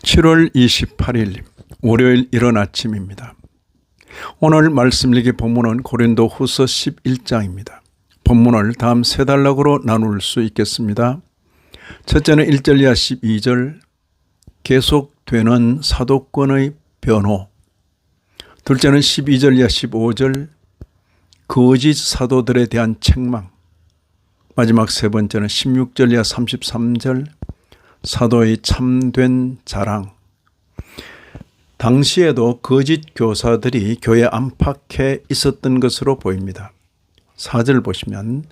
7월 28일 월요일 이른 아침입니다. 오늘 말씀 읽기 본문은 고린도후서 11장입니다. 본문을 다음 세 단락으로 나눌 수 있겠습니다. 첫째는 1절 이하 12절 계속되는 사도권의 변호, 둘째는 12절 이하 15절 거짓 사도들에 대한 책망, 마지막 세 번째는 16절 이하 33절 사도의 참된 자랑. 당시에도 거짓 교사들이 교회 안팎에 있었던 것으로 보입니다. 4절 보시면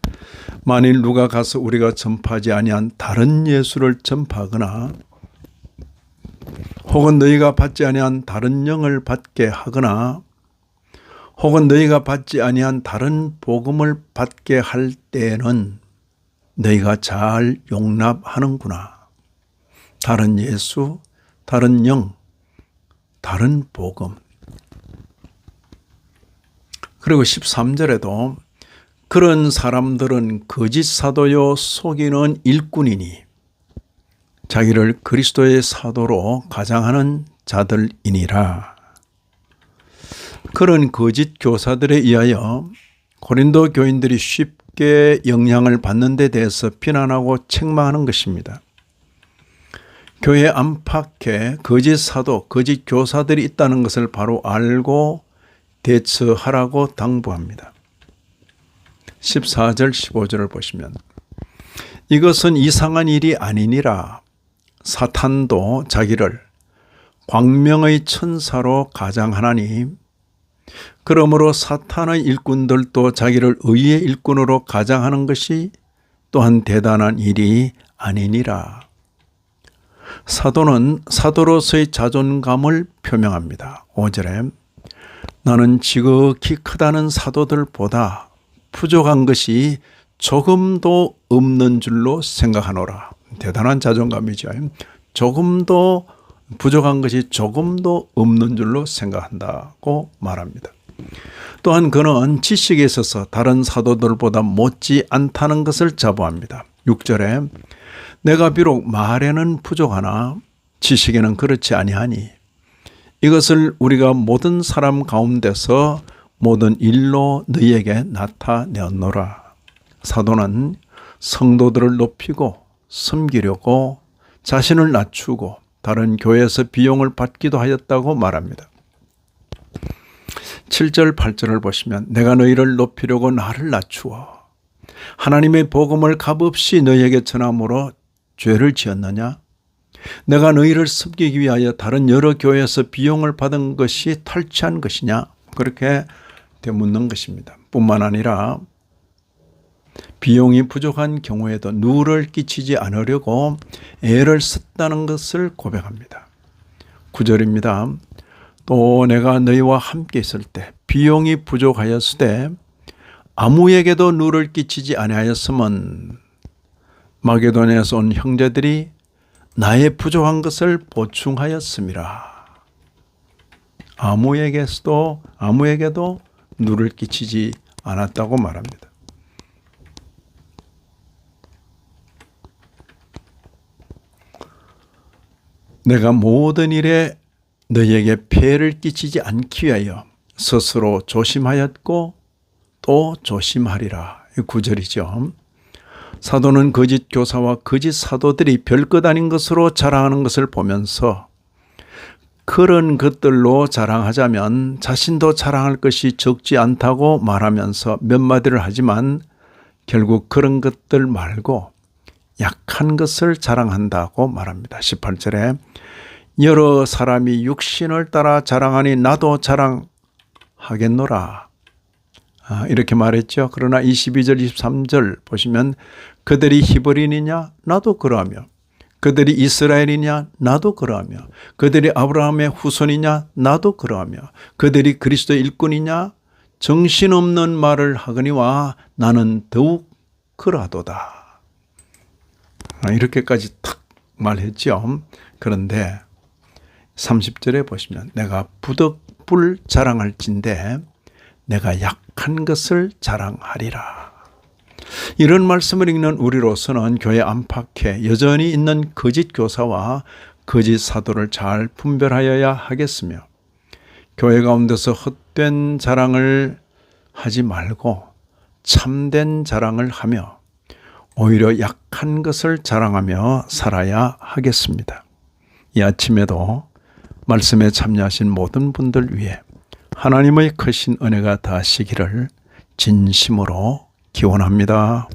만일 누가 가서 우리가 전파하지 아니한 다른 예수를 전파하거나 혹은 너희가 받지 아니한 다른 영을 받게 하거나 혹은 너희가 받지 아니한 다른 복음을 받게 할 때에는 너희가 잘 용납하는구나. 다른 예수, 다른 영, 다른 복음. 그리고 13절에도 그런 사람들은 거짓 사도요 속이는 일꾼이니 자기를 그리스도의 사도로 가장하는 자들이니라. 그런 거짓 교사들에 의하여 고린도 교인들이 쉽게 영향을 받는 데 대해서 비난하고 책망하는 것입니다. 교회 안팎에 거짓 사도, 거짓 교사들이 있다는 것을 바로 알고 대처하라고 당부합니다. 14절, 15절을 보시면 이것은 이상한 일이 아니니라. 사탄도 자기를 광명의 천사로 가장하나니 그러므로 사탄의 일꾼들도 자기를 의의 일꾼으로 가장하는 것이 또한 대단한 일이 아니니라. 사도는 사도로서의 자존감을 표명합니다. 5절에 나는 지극히 크다는 사도들보다 부족한 것이 조금도 없는 줄로 생각하노라. 대단한 자존감이죠. 조금도 부족한 것이 조금도 없는 줄로 생각한다고 말합니다. 또한 그는 지식에 있어서 다른 사도들보다 못지 않다는 것을 자부합니다. 6절에 내가 비록 말에는 부족하나 지식에는 그렇지 아니하니 이것을 우리가 모든 사람 가운데서 모든 일로 너희에게 나타내었노라. 사도는 성도들을 높이고 섬기려고 자신을 낮추고 다른 교회에서 비용을 받기도 하였다고 말합니다. 7절 8절을 보시면 내가 너희를 높이려고 나를 낮추어 하나님의 복음을 값없이 너희에게 전함으로 죄를 지었느냐? 내가 너희를 섬기기 위하여 다른 여러 교회에서 비용을 받은 것이 탈취한 것이냐? 그렇게 되묻는 것입니다. 뿐만 아니라 비용이 부족한 경우에도 누를 끼치지 않으려고 애를 썼다는 것을 고백합니다. 9절입니다. 또 내가 너희와 함께 있을 때 비용이 부족하였으되 아무에게도 누를 끼치지 아니하였으면 마게도냐에서 온 형제들이 나의 부족한 것을 보충하였음이라. 아무에게도 누를 끼치지 않았다고 말합니다. 내가 모든 일에 너희에게 폐해를 끼치지 않기 위하여 스스로 조심하였고 또 조심하리라. 9절이죠. 사도는 거짓 교사와 거짓 사도들이 별것 아닌 것으로 자랑하는 것을 보면서 그런 것들로 자랑하자면 자신도 자랑할 것이 적지 않다고 말하면서 몇 마디를 하지만 결국 그런 것들 말고 약한 것을 자랑한다고 말합니다. 18절에 여러 사람이 육신을 따라 자랑하니 나도 자랑하겠노라. 이렇게 말했죠. 그러나 22절 23절 보시면 그들이 히브리인이냐 나도 그러하며 그들이 이스라엘이냐 나도 그러하며 그들이 아브라함의 후손이냐 나도 그러하며 그들이 그리스도의 일꾼이냐 정신없는 말을 하거니와 나는 더욱 그러하도다. 이렇게까지 탁 말했죠. 그런데 30절에 보시면 내가 부득불 자랑할진대 내가 약한 것을 자랑하리라. 이런 말씀을 읽는 우리로서는 교회 안팎에 여전히 있는 거짓 교사와 거짓 사도를 잘 분별하여야 하겠으며 교회 가운데서 헛된 자랑을 하지 말고 참된 자랑을 하며 오히려 약한 것을 자랑하며 살아야 하겠습니다. 이 아침에도 말씀에 참여하신 모든 분들 위해 하나님의 크신 은혜가 닿으시기를 진심으로 기원합니다.